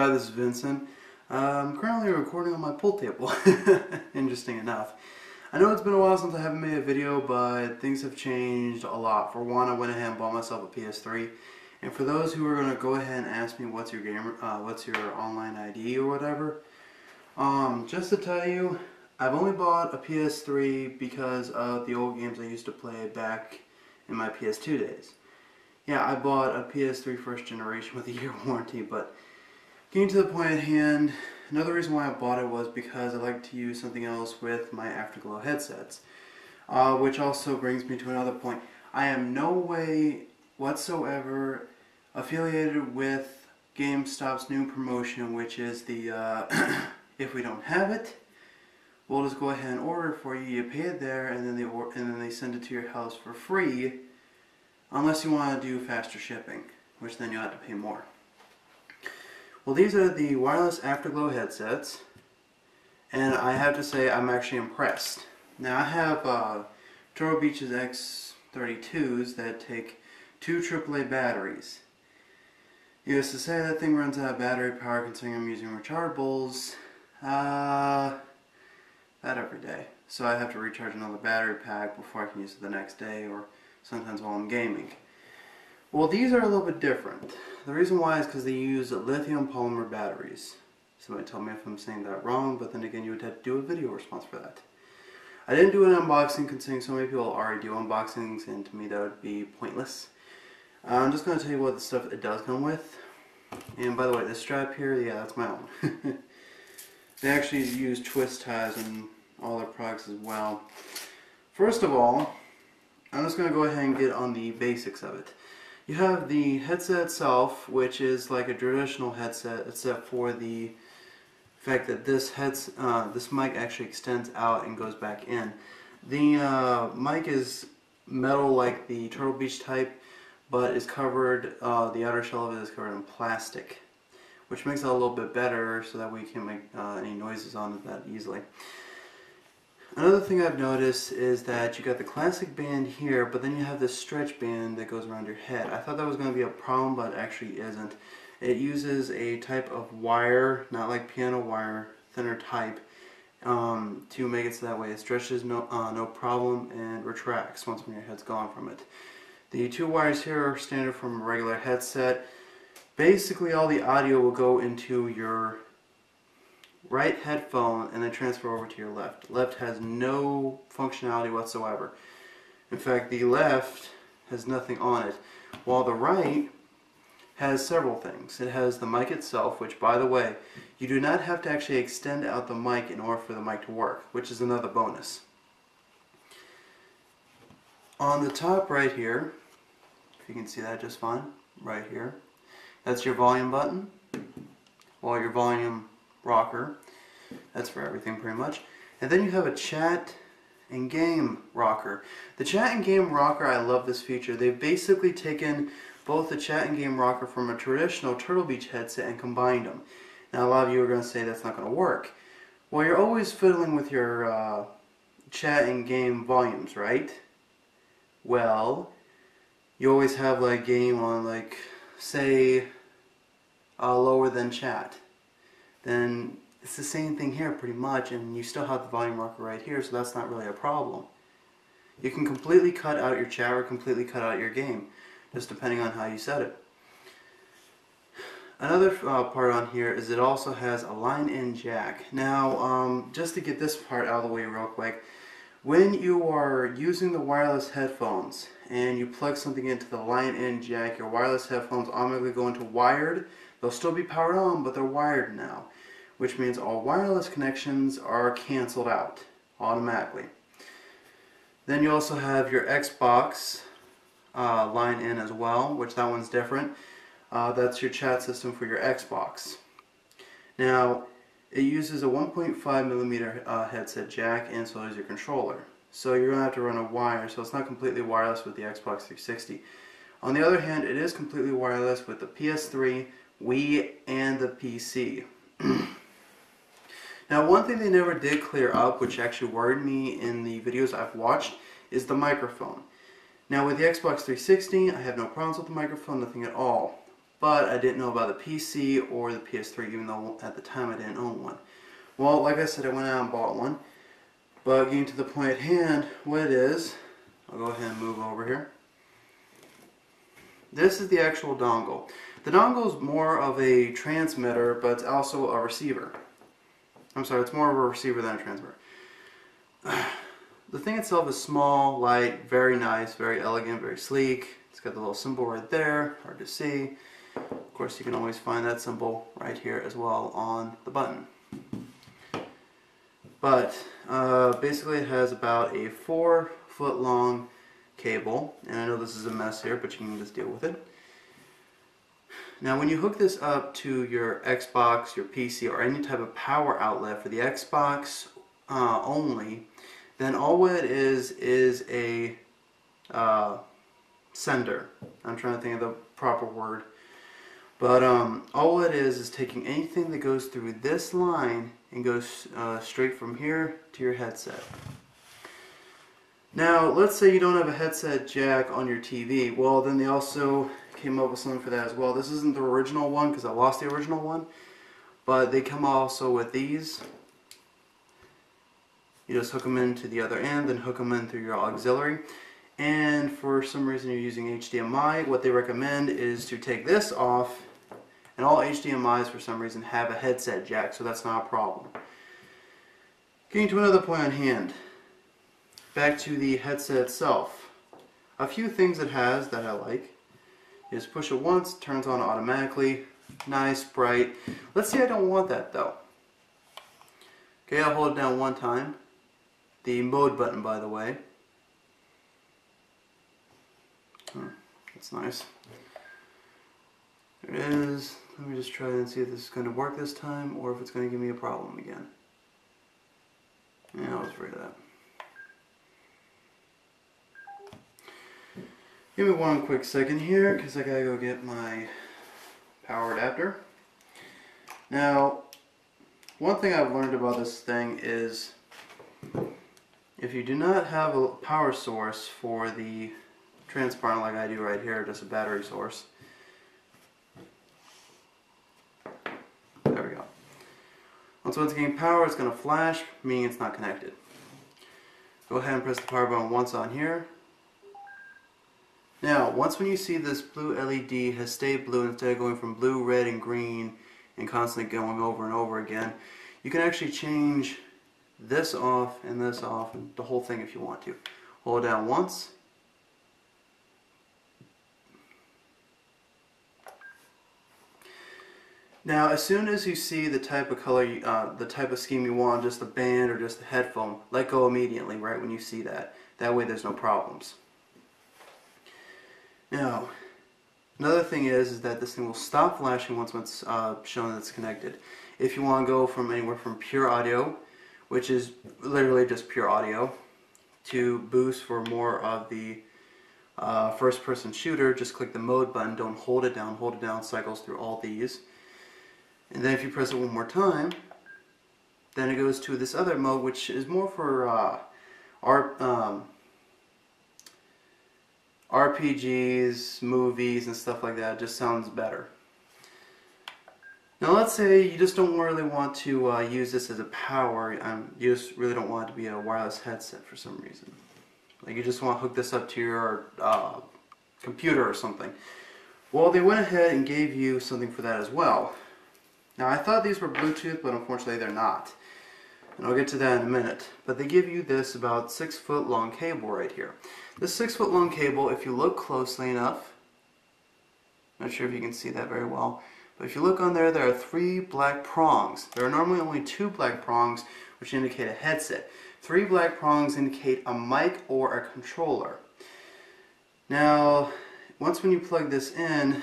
Hi, this is Vincent. I'm currently recording on my pool table. Interesting enough. I know it's been a while since I haven't made a video, but things have changed a lot. For one, I went ahead and bought myself a PS3. And for those who are going to go ahead and ask me what's your online ID or whatever, just to tell you, I've only bought a PS3 because of the old games I used to play back in my PS2 days. Yeah, I bought a PS3 first generation with a year warranty, but getting to the point at hand, another reason why I bought it was because I like to use something else with my Afterglow headsets. Which also brings me to another point. I am no way whatsoever affiliated with GameStop's new promotion, which is the if we don't have it, we'll just go ahead and order it for you. You pay it there, and then they send it to your house for free, unless you want to do faster shipping, which then you'll have to pay more. Well, these are the wireless Afterglow headsets, and I have to say I'm actually impressed. Now I have Turtle Beach's X32s that take 2 AAA batteries. Needless to say, that thing runs out of battery power considering I'm using rechargeables about every day. So I have to recharge another battery pack before I can use it the next day, or sometimes while I'm gaming. Well, these are a little bit different. The reason why is because they use lithium polymer batteries. Somebody tell me if I'm saying that wrong, but then again you would have to do a video response for that. I didn't do an unboxing considering so many people already do unboxings, and to me that would be pointless. I'm just going to tell you what the stuff it does come with. And by the way, this strap here, yeah, that's my own. They actually use twist ties in all their products as well. First of all, I'm just going to go ahead and get on the basics of it. You have the headset itself, which is like a traditional headset, except for the fact that this mic actually extends out and goes back in. The mic is metal like the Turtle Beach type, but is covered, the outer shell of it is covered in plastic, which makes it a little bit better so that we can make any noises on it that easily. Another thing I've noticed is that you got the classic band here, but then you have this stretch band that goes around your head. I thought that was going to be a problem, but it actually isn't. It uses a type of wire, not like piano wire, thinner type, to make it so that way it stretches no problem and retracts once your head's gone from it. The 2 wires here are standard from a regular headset. Basically all the audio will go into your right headphone and then transfer over to your left. Left has no functionality whatsoever. In fact, the left has nothing on it, while the right has several things. It has the mic itself, which, by the way, you do not have to actually extend out the mic in order for the mic to work, which is another bonus. On the top right here, if you can see that just fine, right here, that's your volume button, or your volume rocker. That's for everything pretty much. And then you have a chat and game rocker. The chat and game rocker, I love this feature. They've basically taken both the chat and game rocker from a traditional Turtle Beach headset and combined them. Now a lot of you are going to say that's not going to work. Well, you're always fiddling with your chat and game volumes, right? Well, you always have like game on, like, say, lower than chat. Then it's the same thing here pretty much, and you still have the volume rocker right here, so that's not really a problem. You can completely cut out your chat or completely cut out your game, just depending on how you set it. Another part on here is it also has a line-in jack. Now, just to get this part out of the way real quick, when you are using the wireless headphones and you plug something into the line-in jack, your wireless headphones automatically go into wired. They'll still be powered on, but they're wired now, which means all wireless connections are canceled out automatically. Then you also have your Xbox line in as well, which that one's different. That's your chat system for your Xbox. Now, it uses a 1.5mm headset jack, and so does your controller. So you're going to have to run a wire, so it's not completely wireless with the Xbox 360. On the other hand, it is completely wireless with the PS3, Wii, and the PC. Now, one thing they never did clear up, which actually worried me in the videos I've watched, is the microphone. Now, with the Xbox 360, I have no problems with the microphone, nothing at all. but I didn't know about the PC or the PS3, even though at the time I didn't own one. Well, like I said, I went out and bought one, but getting to the point at hand, what it is, I'll go ahead and move over here. This is the actual dongle. The dongle is more of a transmitter, but it's also a receiver. I'm sorry, it's more of a receiver than a transmitter. The thing itself is small, light, very nice, very elegant, very sleek. It's got the little symbol right there, hard to see. Of course, you can always find that symbol right here as well on the button. But basically it has about a 4-foot long cable, and I know this is a mess here, but you can just deal with it. Now when you hook this up to your Xbox, your PC, or any type of power outlet for the Xbox only, then all it is a sender. I'm trying to think of the proper word. But all it is taking anything that goes through this line and goes straight from here to your headset. Now, let's say you don't have a headset jack on your TV. Well, then they also came up with something for that as well. This isn't the original one because I lost the original one, but they come also with these. You just hook them into the other end, then hook them in through your auxiliary. And for some reason you're using HDMI, what they recommend is to take this off, and all HDMIs for some reason have a headset jack, so that's not a problem. Getting to another point on hand, back to the headset itself. A few things it has that I like is push it once, turns on automatically, nice, bright. Let's say I don't want that though. Okay, I'll hold it down one time. The mode button, by the way. That's nice. There it is. Let me just try and see if this is going to work this time or if it's going to give me a problem again. Yeah, I was afraid of that. Give me one quick second here because I gotta go get my power adapter. Now, one thing I've learned about this thing is if you do not have a power source for the transparent like I do right here, just a battery source. There we go. Once it's getting power, it's going to flash, meaning it's not connected. Go ahead and press the power button once on here. Now, once when you see this blue LED has stayed blue instead of going from blue, red, and green and constantly going over and over again, you can actually change this off and the whole thing if you want to. Hold it down once. Now, as soon as you see the type of color, the type of scheme you want, just the band or just the headphone, let go immediately right when you see that. That way there's no problems. Now, another thing is that this thing will stop flashing once it's shown that it's connected. If you want to go from anywhere from pure audio, which is literally just pure audio, to boost for more of the first-person shooter, just click the mode button, don't hold it down, cycles through all these. And then if you press it one more time, then it goes to this other mode, which is more for RPGs, movies, and stuff like that. It just sounds better. Now let's say you just don't really want to use this as a power, you just really don't want it to be a wireless headset for some reason. Like you just want to hook this up to your computer or something. Well, they went ahead and gave you something for that as well. Now I thought these were Bluetooth, but unfortunately they're not. And I'll get to that in a minute. But they give you this about 6-foot long cable right here. This 6-foot long cable, if you look closely enough, not sure if you can see that very well, but if you look on there, there are 3 black prongs. There are normally only 2 black prongs, which indicate a headset. 3 black prongs indicate a mic or a controller. Now, once when you plug this in,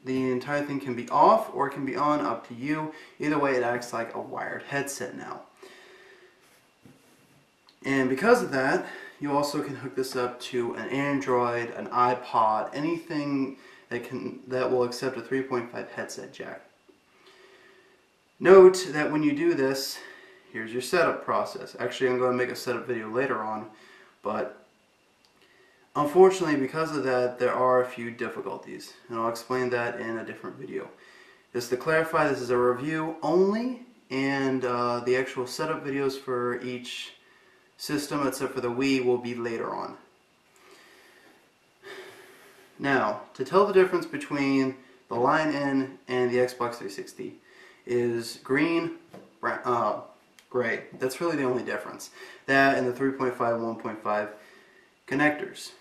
the entire thing can be off or it can be on, up to you. Either way, it acts like a wired headset now. And because of that, you also can hook this up to an Android, an iPod, anything that will accept a 3.5 headset jack. Note that when you do this, here's your setup process. Actually, I'm going to make a setup video later on, but Unfortunately, because of that, there are a few difficulties, and I'll explain that in a different video. Just to clarify, this is a review only, and the actual setup videos for each system, except for the Wii, will be later on. Now, to tell the difference between the line in and the Xbox 360 is green, brown, gray. That's really the only difference. That and the 3.5 1.5 connectors.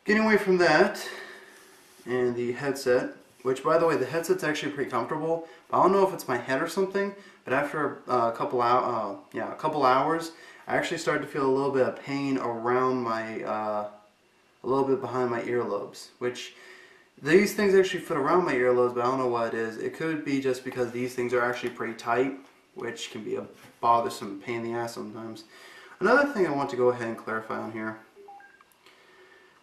Getting away from that, and the headset, which by the way, the headset's actually pretty comfortable. I don't know if it's my head or something, but after a couple hours, I actually started to feel a little bit of pain around my, a little bit behind my earlobes, which these things actually fit around my earlobes, but I don't know what it is. It could be just because these things are actually pretty tight, which can be a bothersome pain in the ass sometimes. Another thing I want to go ahead and clarify on here.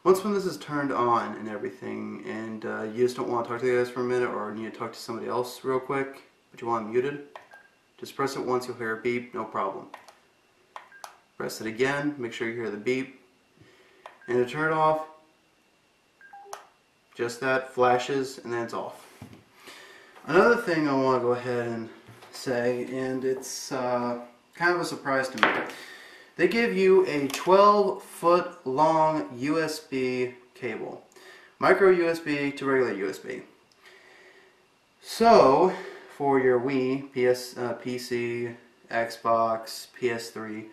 Once when this is turned on and everything, and you just don't want to talk to the guys for a minute, or you need to talk to somebody else real quick, but you want it muted, just press it once, you'll hear a beep, no problem. Press it again, make sure you hear the beep. And to turn it off, just that, flashes, and then it's off. Another thing I want to go ahead and say, and it's kind of a surprise to me. They give you a 12-foot long USB cable. Micro USB to regular USB. So, for your Wii, PC, Xbox, PS3,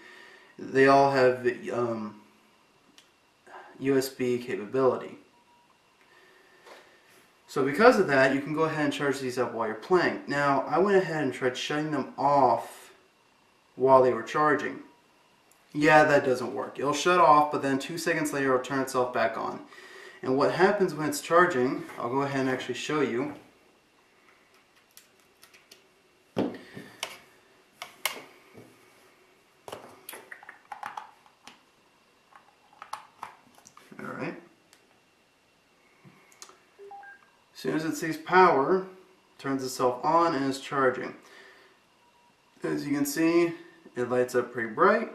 they all have USB capability. So because of that, you can go ahead and charge these up while you're playing. Now, I went ahead and tried shutting them off while they were charging. Yeah, that doesn't work. It'll shut off, but then 2 seconds later it'll turn itself back on. And what happens when it's charging, I'll go ahead and actually show you. Alright. As soon as it sees power, it turns itself on and is charging. As you can see, it lights up pretty bright.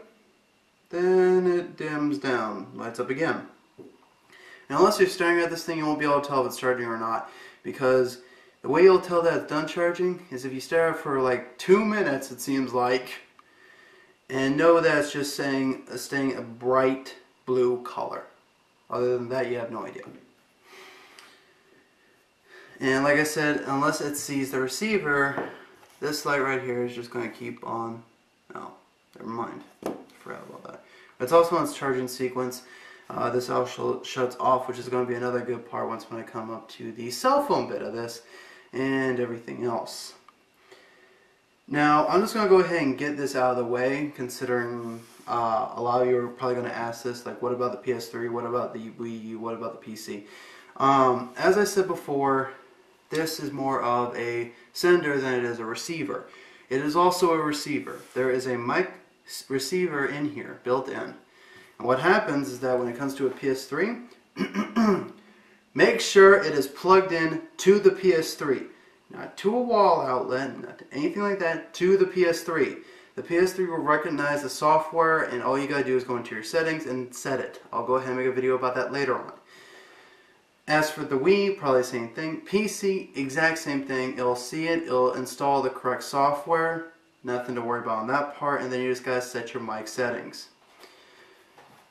Then it dims down, lights up again. Now unless you're staring at this thing, you won't be able to tell if it's charging or not, because the way you'll tell that it's done charging is if you stare at it for like 2 minutes, it seems like, and know that it's just staying a bright blue color. Other than that, you have no idea. And like I said, unless it sees the receiver, this light right here is just going to keep on. Oh, never mind. Forgot about that. It's also on its charging sequence. This also shuts off, which is going to be another good part once when I come up to the cell phone bit of this and everything else. Now, I'm just going to go ahead and get this out of the way, considering a lot of you are probably going to ask this, like, what about the PS3, what about the Wii U, what about the PC? As I said before, this is more of a sender than it is a receiver. It is also a receiver. There is a mic receiver in here, built in. And what happens is that when it comes to a PS3, make sure it is plugged in to the PS3. Not to a wall outlet, not to anything like that, to the PS3. The PS3 will recognize the software, and all you gotta do is go into your settings and set it. I'll go ahead and make a video about that later on. As for the Wii, probably the same thing. PC, exact same thing. It'll see it, it'll install the correct software. Nothing to worry about on that part, and then you just gotta set your mic settings.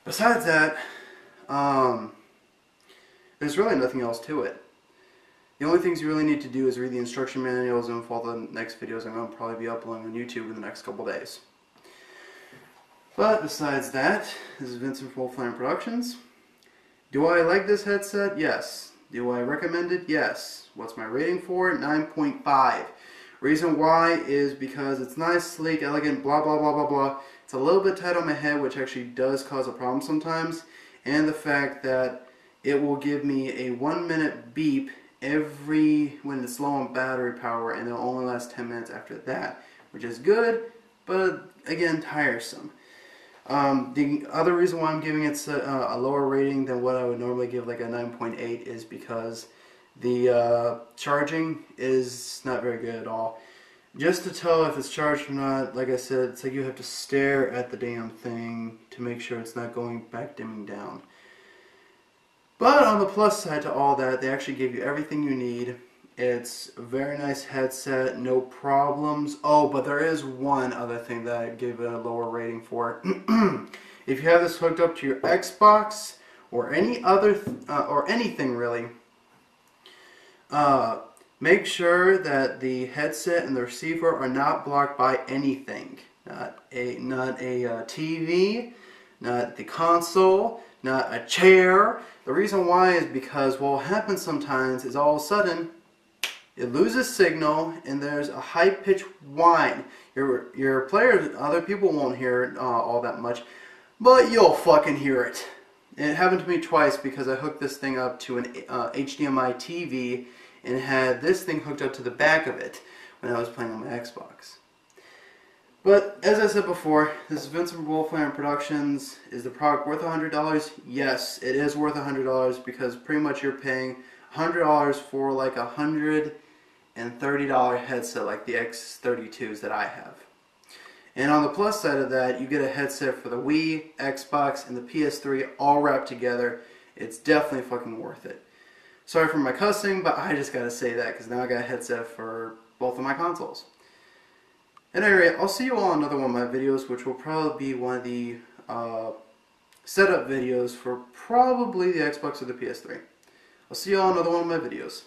Besides that, there's really nothing else to it. The only things you really need to do is read the instruction manuals and follow the next videos I'm going to probably be uploading on YouTube in the next couple days. But besides that, this is Vincent from Full Flame Productions. Do I like this headset? Yes. Do I recommend it? Yes. What's my rating for it? 9.5. Reason why is because it's nice, sleek, elegant, blah blah blah blah blah. It's a little bit tight on my head, which actually does cause a problem sometimes, and the fact that it will give me a 1-minute beep when it's low on battery power, and it'll only last 10 minutes after that, which is good, but again, tiresome. The other reason why I'm giving it a lower rating than what I would normally give, like a 9.8, is because the charging is not very good at all. Just to tell if it's charged or not, like I said, it's like you have to stare at the damn thing to make sure it's not going back dimming down. But on the plus side to all that, they actually give you everything you need. It's a very nice headset, no problems. Oh, but there is one other thing that I give it a lower rating for. If you have this hooked up to your Xbox or any other, or anything really, make sure that the headset and the receiver are not blocked by anything. Not a TV, not the console, not a chair. The reason why is because what will happen sometimes is all of a sudden it loses signal and there's a high-pitched whine. Your players, other people won't hear it all that much, but you'll fucking hear it. And it happened to me twice because I hooked this thing up to an HDMI TV and had this thing hooked up to the back of it when I was playing on my Xbox. But as I said before, this Vincent Wolfland Productions. Is the product worth $100? Yes, it is worth $100 because pretty much you're paying $100 for like a $130 headset like the X32s that I have. And on the plus side of that, you get a headset for the Wii, Xbox, and the PS3 all wrapped together. It's definitely fucking worth it. Sorry for my cussing, but I just gotta say that because now I got a headset for both of my consoles. At any rate, I'll see you all in another one of my videos, which will probably be one of the setup videos for probably the Xbox or the PS3. I'll see you all in another one of my videos.